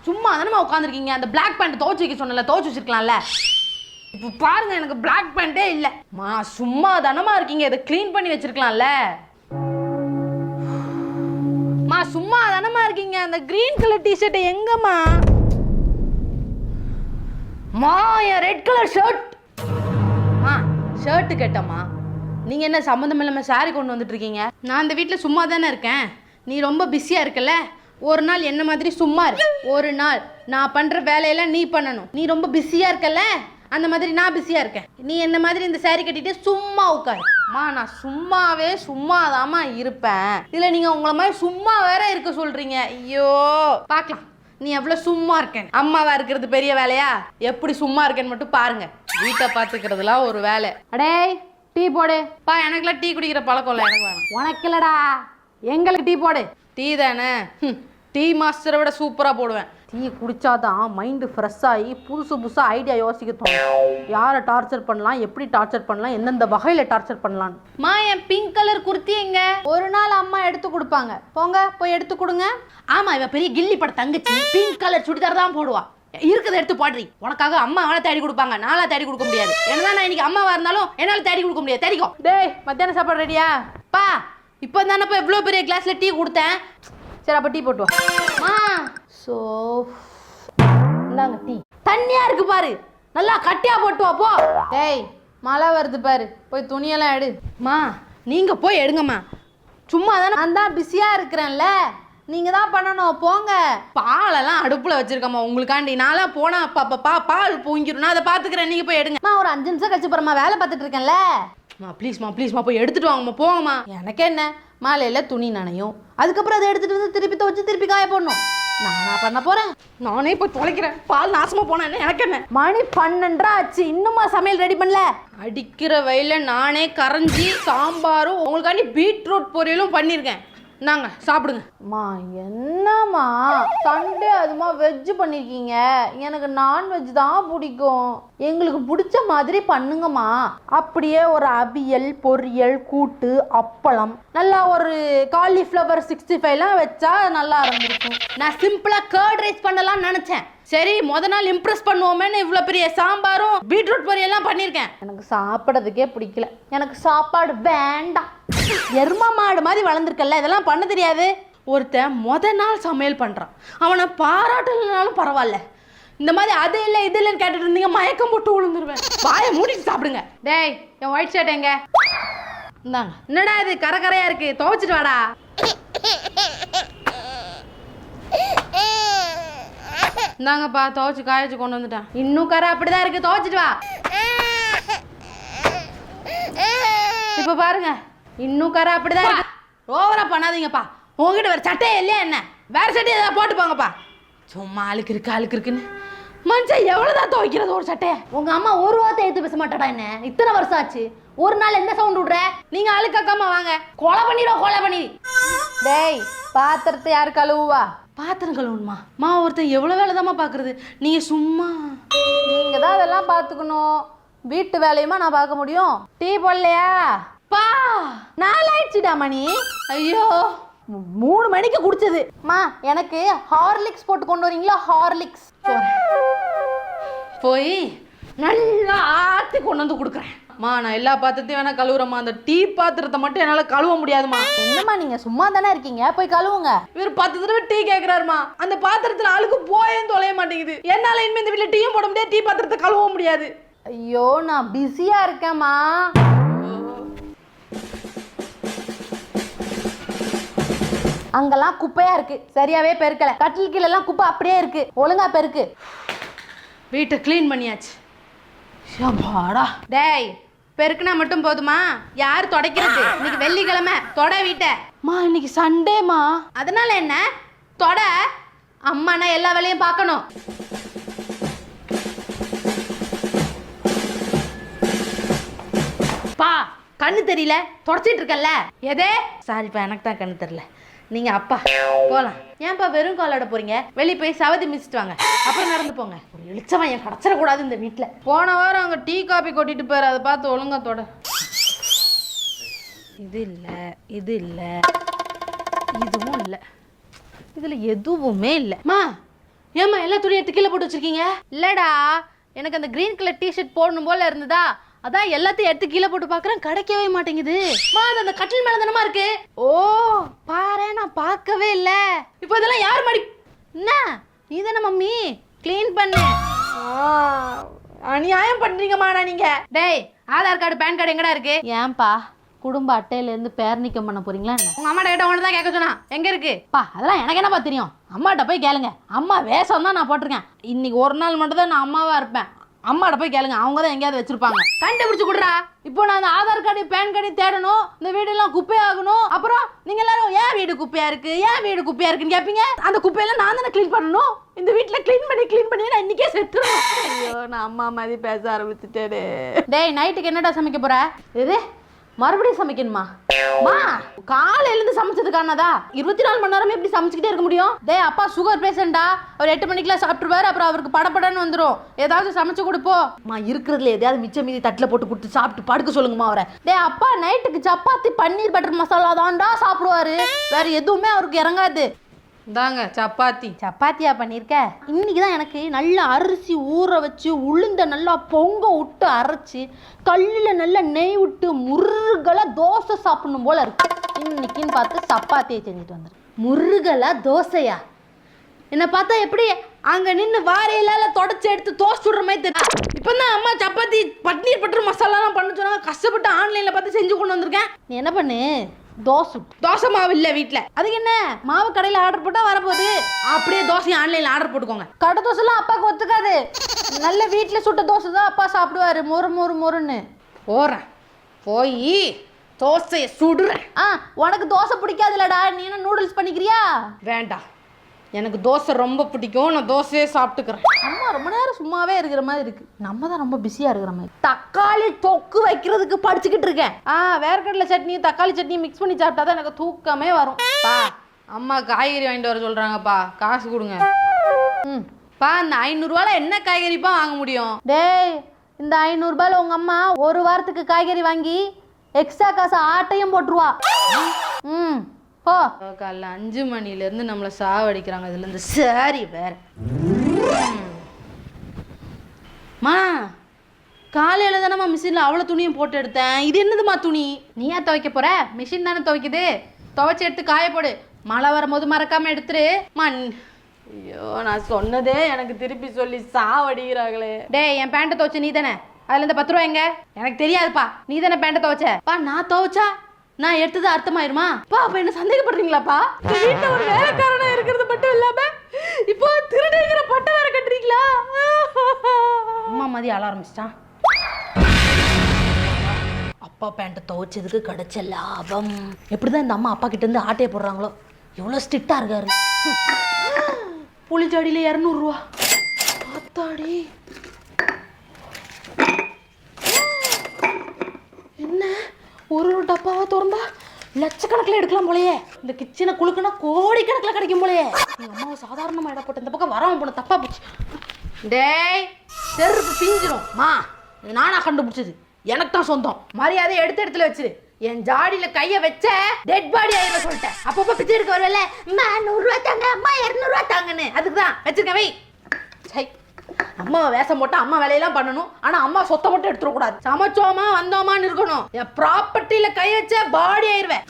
சும்மா தானே உட்காந்துருக்கீங்க. அந்த பிளாக் பேண்ட் துவைச்சு வைக்க சொன்னல, துவைச்சு வச்சிருக்கலாம்ல. இப்போ பாருங்க எனக்கு பிளாக் பேண்டே இல்ல. மா சும்மா தானமா இருக்கீங்க, இதை க்ளீன் பண்ணி வச்சிருக்கலாம்ல. மா சும்மா தானமா இருக்கீங்க, அந்த கிரீன் கலர் டிஷர்ட் எங்கம்மா? மா என் ரெட் கலர் ஷர்ட். மா ஷர்ட் கேட்டம்மா. நீங்க என்ன சம்மந்தம் இல்லாம சாரி கொண்டு வந்துட்டு இருக்கீங்க? நான் இந்த வீட்டில் சும்மா தானே இருக்கேன். நீ ரொம்ப பிஸியா இருக்கல, ஒரு நாள் என்ன மாதிரி சும்மா இரு. ஒரு நாள் நான் பண்ற வேலையெல்லாம் நீ பண்ணணும். நீ ரொம்ப பிஸியா இருக்கல, அந்த மாதிரி நான் பிஸியா இருக்கேன். நீ என்ன மாதிரி இந்த சாரி கட்டிட்டு சும்மா உட்காரு. மா நான் சும்மாதாம்மா இருப்பேன். இதுல நீங்க உங்களை மாதிரி சும்மா வேற இருக்க சொல்றீங்க. ஐயோ பார்க்கலாம் நீ எவ்வளவு சும்மா இருக்கேன். அம்மாவா இருக்கிறது பெரிய வேலையா? எப்படி சும்மா இருக்கேன்னு மட்டும் பாருங்க. வீட்டை பாத்துக்கிறதுலாம் ஒரு வேலை. அடே டீ போடு பா. எனக்குலாம் டீ குடிக்கிற பழக்கம் இல்லை, எனக்கு வேணும். உனக்கு இல்லடா, எங்களுக்கு டீ போடு. டீ தானே, டீ மாஸ்டரை விட சூப்பராக போடுவேன். டீ குடிச்சாதான் மைண்டு ஃப்ரெஷ் ஆகி புதுசாக ஐடியா யோசிக்க தோணும். யாரை டார்ச்சர் பண்ணலாம், எப்படி டார்ச்சர் பண்ணலாம், எந்தெந்த வகையில் டார்ச்சர் பண்ணலாம். மா என் பிங்க் கலர் குர்த்தி எங்க? ஒரு நாள் அம்மா எடுத்து கொடுப்பாங்க, போங்க போய் எடுத்து கொடுங்க. ஆமா இவ பெரிய கில்லி பட தங்கச்சி பிங்க் கலர் சுடிதார் தான் போடுவா. இருக்கிறத எடுத்து பாடுறி. உனக்காக அம்மா வேலை தேடி கொடுப்பாங்க, நாளா தேடி கொடுக்க முடியாது. என்னதான் நான் இன்னைக்கு அம்மாவா இருந்தாலும் என்னால தேடி கொடுக்க முடியாது. தேடிக்கோ. டேய் மத்தியான சாப்பாடு ரெடியா? பா இப்போ தானப்பா இவ்வளோ பெரிய கிளாஸ்ல டீ கொடுத்தேன். சரி அப்போ டீ போட்டு வா. ஸோ இந்தாங்க டீ. தண்ணியா இருக்கு பாரு, நல்லா கட்டியா போட்டு வா போ. டேய் மழை வருது பாரு, போய் துணியெல்லாம் எடு. மா நீங்க போய் எடுங்கம்மா. சும்மா தானே நான் தான் பிஸியா இருக்கிறேன்ல, நீங்க தான் பண்ணணும். போங்க. பாலெல்லாம் அடுப்புல வச்சிருக்கம்மா உங்களுக்காண்டி. நான்லாம் போனா பால் பொங்கிரும், நான் அதை பாத்துக்கிறேன். நீங்க போய் எடுங்க. ஒரு 5 நிமிஷம் கழிச்சு போறமா, வேலை பார்த்துட்டு இருக்கேன்ல. ப்ளீஸ்மா போய் எடுத்துட்டு வாங்கம்மா, போங்கம்மா. எனக்கு என்ன, மாலையில துணி நனையும், அதுக்கப்புறம் அதை எடுத்துட்டு வந்து திருப்பி துவச்சு திருப்பி காய போடணும். நானா பண்ண போறேன்? நானே போய் தொலைக்கிறேன். பால் நாசமா போனா என்ன, எனக்கு என்ன? மணி 12:30 ஆச்சு, இன்னுமா சமையல் ரெடி பண்ணல? அடிக்கிற வெயில நானே கரைஞ்சி சாம்பாரும் உங்களுக்காண்டி பீட்ரூட் பொரியலும் பண்ணியிருக்கேன். நாங்க சாப்பிடுங்க. மா என்னம்மா சண்டே அதுமா வெஜ் பண்ணிருக்கீங்க, எனக்கு நான்வெஜ் தான் பிடிக்கும். எங்களுக்கு பிடிச்ச மாதிரி பண்ணுங்கம்மா. அப்படியே ஒரு அவியல், பொரியல், கூட்டு, அப்பளம், நல்லா ஒரு காலிஃப்ளவர் 65லாம் வச்சா நல்லா இருந்திருக்கும். நான் சிம்பிளா கர்ட் ரைஸ் பண்ணலாம்னு நினைச்சேன். சரி முத நாள் இம்ப்ரெஸ் பண்ணுவோமேன்னு இவ்வளோ பெரிய சாம்பாரும் பீட்ரூட் பொரியெல்லாம் பண்ணியிருக்கேன். எனக்கு சாப்பிட்றதுக்கே பிடிக்கல, எனக்கு சாப்பாடு வேண்டாம். எருமா மாடு மாதிரி வளர்ந்துருக்கல, இதெல்லாம் பண்ண தெரியாது. ஒருத்தன் முத நாள் சமையல் பண்ணுறான், அவனை பாராட்டலனாலும் பரவாயில்ல. இந்த மாதிரி அது இல்லை இது இல்லைன்னு கேட்டுட்டு இருந்தீங்க, மயக்கம் போட்டு விழுந்துருவேன். வாயை மூடிட்டு சாப்பிடுங்க. டேய் என் ஒயிட் ஷர்ட் எங்க? இந்தாங்க. என்னடா இது கரையா இருக்கு, துவைச்சிட்டு வாடா. இந்தாங்கப்பா துவைச்சு காய வச்சு கொண்டு வந்துட்டேன். இன்னும் கரை அப்படிதான் இருக்கு, துவைச்சிட்டு வா. இப்ப பாருங்க இன்னும் கரை அப்படிதான் இருக்கு. ஓவரா பண்ணாதீங்கப்பா. உங்ககிட்ட வேற சட்டையே இல்லையா என்ன? வேற சட்டையை ஏதாவது போட்டு போங்கப்பா. சும்மா அழுக்கு இருக்குன்னு மனுஷன் எவ்வளவுதான் துவைக்கிறது ஒரு சட்டையை? உங்க அம்மா ஒரு வார்த்தை எடுத்து பேச மாட்டாடா என்ன? இத்தனை வருஷம் ஆச்சு, ஒரு நாள் என்ன சவுண்ட் விடுற? நீங்க அழுக்காக்காம வாங்க, கொலை பண்ணிடு. டேய் பாத்திரத்தை யாரு கழுவுவா? பாத்திரம் கழுவணுமா? மா ஒருத்தன் எவ்வளவு வேலைதாம்மா பாக்குறது, நீங்க சும்மா. நீங்க தான் அதெல்லாம் பாத்துக்கணும், வீட்டு வேலையுமா நான் பார்க்க முடியும். டீ போடலையா? பா 4 ஆயிடுச்சுடா மணி. ஐயோ 3 மணிக்கு குடிச்சது. மா எனக்கு ஹார்லிக்ஸ் போட்டு கொண்டு வரீங்களா? ஹார்லிக்ஸ் போய் நல்லா ஆத்தி கொண்டு வந்து கொடுக்குறேன். மா நான் எல்லா பாத்திரத்தையும் வேணா கழுவுறேம்மா, அந்த டீ பாத்திரத்தை மட்டும் என்னால கழுவ முடியாதுமா. என்னம்மா நீங்க சும்மா தானே இருக்கீங்க, போய் கழுவுங்க. இவர் 10 தடவை டீ கேட்கிறாருமா, அந்த பாத்திரத்துல அழுக்கு போயும் தொலைய மாட்டேங்குது. என்னால இனிமே இந்த வீட்டுல டீயும் போட முடியாது, டீ பாத்திரத்தை கழுவ முடியாது. ஐயோ நான் பிஸியா இருக்கேம்மா. அங்கெல்லாம் குப்பையா இருக்கு, சரியாவே பெருக்கல. கட்டில் கீழ எல்லாம் குப்பை அப்படியே இருக்கு, ஒழுங்கா பெருக்கு. வீட்டை கிளீன் பண்ணியாச்சு. ஷபாடா. டேய் பெருக்குனா மட்டும் போதுமா? யார் துடைக்கிறது? இன்னைக்கு வெள்ளிக்கிழமை, தொட வீட்டை. மா இன்னைக்கு சண்டேமா, அதனால என்ன தொட. அம்மானா எல்லா வேலையும் பார்க்கணும். பா கண்ணு தெரியல, தொடச்சிட்டு இருக்கல்ல. எதே? சாரிப்பா எனக்கு தான் கண்ணு தெரியல. நீங்க அப்பா போலாம். ஏன்பா வெறும் காலோட போறீங்க? வெளியே போய் சவதி மிதிச்சிட்டு வாங்க, அப்புறம் நடந்து போங்க. ஒரு இளிச்சவன் என் கடச்சிடக்கூடாது இந்த வீட்டுல. போன வாரம் அங்க டீ காபி கொட்டிட்டு போயிரு, அதை பார்த்து ஒழுங்கா தொட. இது இல்ல, இது இல்ல, இதுவும் இல்ல, இதுல எதுவுமே இல்ல. மா ஏம்மா எல்லா துணியும் எடுத்து கீழே போட்டு வச்சிருக்கீங்க? இல்லடா, எனக்கு அந்த கிரீன் கலர் டிஷர்ட் போடணும் போல இருந்ததா, அதான் எல்லாத்தையும் எடுத்து கீழே போட்டு பார்க்குறேன், கிடைக்கவே மாட்டேங்குது. அது அந்த கட்டில் மேலே தானமா இருக்கு. ஓ பாரு, நான் பார்க்கவே இல்லை. இப்போ இதெல்லாம் யார் மாடி? என்ன நீ தானே மம்மி க்ளீன் பண்ணு. அநியாயம் பண்றீங்கம்மா நீங்க. டேய், ஆதார் கார்டு பேன் கார்டு எங்கடா இருக்கு? ஏன்பா குடும்ப அட்டையிலேருந்து பேர் நீக்கம் பண்ண போறீங்களா? உங்க அம்மாட்ட கேட்ட ஒன்று தான் கேட்க சொன்னா, எங்க இருக்கு? பா அதெல்லாம் எனக்கு என்னப்பா தெரியும், அம்மாட்ட போய் கேளுங்க. அம்மா வேஷம் தான் நான் போட்டிருக்கேன், இன்னைக்கு ஒரு நாள் மட்டும் தான் நான் அம்மாவா இருப்பேன். அம்மாட்ட போய் கேளுங்க, அவங்க தான் எங்கேயாவது வச்சிருப்பாங்க. கண்டுபிடிச்சு கொடுறா. இப்போ நான் அந்த ஆதார் கார்டு பேன் கார்டு தேடணும், இந்த வீடெல்லாம் குப்பையாகணும். அப்புறம் நீங்க எல்லாரும் ஏன் வீடு குப்பையா இருக்கு, ஏன் வீடு குப்பையா இருக்குன்னு கேட்பீங்க. அந்த குப்பையெல்லாம் நான் தானே க்ளீன் பண்ணணும். இந்த வீட்டில் க்ளீன் பண்ணி நான் இன்னைக்கே செத்துருவேன். ஐயோ, நான் அம்மா மாதிரி பேச ஆரம்பிச்சுட்டேனே. டேய், நைட்டுக்கு என்னடா சமைக்க போற? இது மறுபடியும் சமைக்கணுமா? மா காலையிலேருந்து சமைச்சதுக்கானதா 24 மணி நேரமே இப்படி சமைச்சுக்கிட்டே இருக்க முடியும்? டேய், அப்பா சுகர் பேஷண்டா, அவர் 8 மணிக்கெல்லாம் சாப்பிட்டுருவாரு, அப்புறம் அவருக்கு படப்படன்னு வந்துடும். ஏதாவது சமைச்சு கொடுப்போம். மா இருக்கிறதுல எதையாவது மிச்சம் மீதி தட்டில் போட்டு கொடுத்து சாப்பிட்டு படுக்க சொல்லுங்கம்மா அவரை. டேய் அப்பா, நைட்டுக்கு சப்பாத்தி பன்னீர் பட்டர் மசாலா தான்டா சாப்பிடுவாரு, வேற எதுவுமே அவருக்கு இறங்காது. இந்தாங்க சப்பாத்தி. சப்பாத்தியா பண்ணியிருக்க? இன்னைக்கு தான் எனக்கு நல்லா அரிசி ஊற வச்சு உளுந்த நல்லா பொங்க விட்டு அரைச்சி கல்லில் நல்லா நெய் விட்டு முருகலா தோசை சாப்பிடணும் போல இருக்கு. இன்னைக்குன்னு பார்த்து சப்பாத்தியை செஞ்சுட்டு வந்துரு. முருகலா தோசையா? என்னை பார்த்தா எப்படி அங்கே நின்று வாரையில தொடச்சி எடுத்து தோசை சுடுற மாதிரி தெரியும். இப்போ தான் அம்மா சப்பாத்தி பன்னீர் பட்டர் மசாலாலாம் பண்ண சொன்னாங்க, கஷ்டப்பட்டு ஆன்லைனில் பார்த்து செஞ்சு கொண்டு வந்திருக்கேன். நீ என்ன பண்ணு, தோசை மாவு இல்லை வீட்டில், அதுக்கு என்ன மாவு கடையில் ஆர்டர் போட்டால் வரப்போகுது, அப்படியே தோசையை ஆன்லைனில் ஆர்டர் போட்டுக்கோங்க. கடை தோசைலாம் அப்பாவுக்கு ஒத்துக்காது, நல்ல வீட்டில் சுட்ட தோசை தான் அப்பா சாப்பிடுவாரு, மொறுன்னு. போகிறேன், போய் தோசையை சுடுறேன். உனக்கு தோசை பிடிக்காதுலடா, நீ என்ன நூடுல்ஸ் பண்ணிக்கிறியா? வேண்டாம், எனக்கு தோசை ரொம்ப பிடிக்கும், நான் தோசையே சாப்பிட்டுக்கிறேன். அம்மா ரொம்ப நேரம் சும்மாவே இருக்கிற மாதிரி இருக்கு, நம்ம தான் ரொம்ப பிஸியாக இருக்கிற மாதிரி. தக்காளி தொக்கு வைக்கிறதுக்கு படிச்சுக்கிட்டு இருக்கேன். வேர்க்கடலை சட்னி தக்காளி சட்னி மிக்ஸ் பண்ணி சாப்பிட்டா தான் எனக்கு தூக்கமே வரும். பா அம்மா காய்கறி வாங்கிட்டு வர சொல்கிறாங்கப்பா, காசு கொடுங்க. பா இந்த 500 ரூபாயில் என்ன காய்கறிப்பா வாங்க முடியும்? டேய், இந்த 500 ரூபாயில் உங்கள் அம்மா ஒரு வாரத்துக்கு காய்கறி வாங்கி எக்ஸ்ட்ரா காசு ஆட்டையும் போட்டுருவா. போ. காலைல 5 மணிலேருந்து நம்மளை சாவடிக்கிறாங்க, இதுலேருந்து சரி வேற. மா காலையில் தானேம்மா மிஷினில் அவ்வளோ துணியும் போட்டு எடுத்தேன், இது என்னதுமா துணி? நீயா துவைக்க போகிற? மிஷின் தானே துவைக்குது, துவைச்சி எடுத்து காய போடு, மழை வரும்போது மறக்காமல் எடுத்துரு. ஐயோ, நான் சொன்னதே எனக்கு திருப்பி சொல்லி சாவடிக்கிறாங்களே. டே, என் பேண்ட்டை துவைச்ச நீ தானே, அதுலேருந்து 10 ரூபா எங்க? எனக்கு தெரியாதுப்பா, நீ தானே பேண்ட்டை துவைச்ச. நான் துவைச்சா நான் எடுத்தது அர்த்தமாயிருமா? அப்ப என்ன சந்தேகப்படுறீங்களாப்பா? வீட்டுல ஒரு வேலைக்காரனா இருக்கிறது மட்டும் இல்லாம இப்போ திருடுங்கிற பட்டம் வேற கட்டுறீங்களா? அம்மா மாதிரி அழ ஆரம்பிச்சிட்டான். அப்பா பேண்ட்டை துவைச்சதுக்கு கிடைச்ச லாபம். எப்படிதான் இந்த அம்மா அப்பா கிட்ட இருந்து ஆட்டையை போடுறாங்களோ, எவ்வளவு ஸ்ட்ரிக்டா இருக்காரு. புளிச்சாடியில 200 ரூபா. ஆத்தாடி, என்ன ஒரு டப்பாவா திறந்தா லட்சக்கணக்கில் எடுக்கலாம் போலயே. இந்த கிச்சனை குழுக்குனா கோடிக்கணக்கில் கிடைக்கும் போலயே. எங்கள் அம்மாவை சாதாரணமாக இட போட்டு இந்த பக்கம் வராமல் போன தப்பா போச்சு. டேய், செருப்பு பிஞ்சிரும். மா இது நானா கண்டுபிடிச்சது, எனக்கு தான் சொந்தம். மரியாதை எடுத்த இடத்துல வச்சிரு. என் ஜாடியில கையை வச்ச டெட் பாடி ஆயிரம் சொல்லிட்டேன். அப்பப்போ பிச்சை எடுக்க வரல, அம்மா 100 ரூபா தாங்க, அம்மா 200 ரூபா தாங்கன்னு. அதுக்கு தான் வச்சிருக்கேன். வை. சை, அம்மா வேஷம் போட்டா அம்மா வேலையெல்லாம் பண்ணணும், ஆனா அம்மா சொத்தை மட்டும் எடுத்துடக்கூடாது. சமைச்சோமா வந்தோமான்னு இருக்கணும். என் ப்ராப்பர்ட்டியில கை வச்ச பாடி ஆயிருவேன்.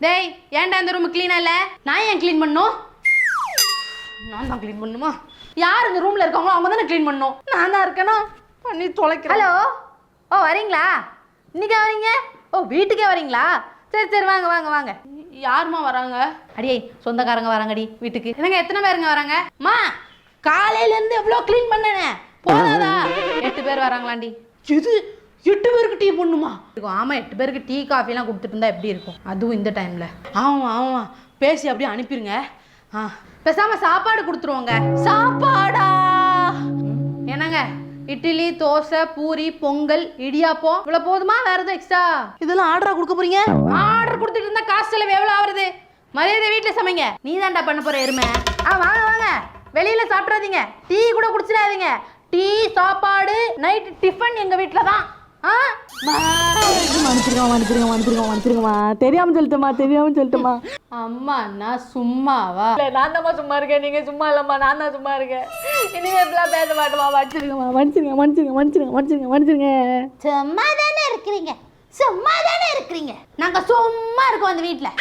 டேய், ஏன்டா இந்த ரூம் கிளீனா இல்ல? நான் ஏன் கிளீன் பண்ணும்? நான் தான் கிளீன் பண்ணுமா? யார் இந்த ரூம்ல இருக்காங்களோ அவங்க தானே கிளீன் பண்ணணும். நான் தான் இருக்கேனா பண்ணி தொலைக்கிறேன். ஹலோ, வரீங்களா? இன்னைக்கே வரீங்க? வீட்டுக்கே வரீங்களா? சரி வாங்க வாங்க வாங்க. யாருமா வராங்க? அடியே, சொந்தக்காரங்க வராங்கடி வீட்டுக்கு. என்னங்க எத்தனை பேருங்க வராங்க? மா காலையில இருந்து எவ்வளோ க்ளீன் பண்ணனே, போதாதா? 8 பேர் வராங்களாண்டி. இது 8 பேருக்கு டீ போடணுமா? ஆமாம், 8 பேருக்கு டீ காஃபிலாம் கொடுத்துட்டு இருந்தா எப்படி இருக்கும், அதுவும் இந்த டைமில். ஆமாம், பேசி அப்படியே அனுப்பிடுங்க. பேசாமல் சாப்பாடு கொடுத்துருவோங்க. சாப்பாடா? என்னங்க, இட்லி தோசை பூரி பொங்கல் இடியாப்பம் இவ்வளோ போதுமா? வேறு எதுவும் எக்ஸ்ட்ரா? இதெல்லாம் ஆர்டராக கொடுக்க போறீங்க? ஆர்டர் கொடுத்துட்டு இருந்தால் காசு செலவு எவ்வளோ ஆகுறது? மரியாதை வீட்டில் சமைங்க. நீ தான்டா பண்ண போகிற எருமை. வாங்க வாங்க, வெளியில் சாப்பிட்றாதீங்க, டீ கூட குடிச்சிடாதீங்க. டீ சாப்பாடு நைட்டு டிஃபன் எங்கள் வீட்டில் தான். மன்னிச்சிருங்கம்மா தெரியாமல் சொல்லிட்டோமா அம்மா நான் சும்மாவா? இல்லை நான் தான்மா சும்மா இருக்கேன், நீங்கள் சும்மா இல்லைம்மா, நான் தான் சும்மா இருக்கேன். இனிமேல் இப்படிலாம் பேச மாட்டோமா, மன்னிச்சிருங்க. சும்மா தானே இருக்கிறீங்க, நாங்க சும்மா இருக்கோம் அந்த வீட்டில்.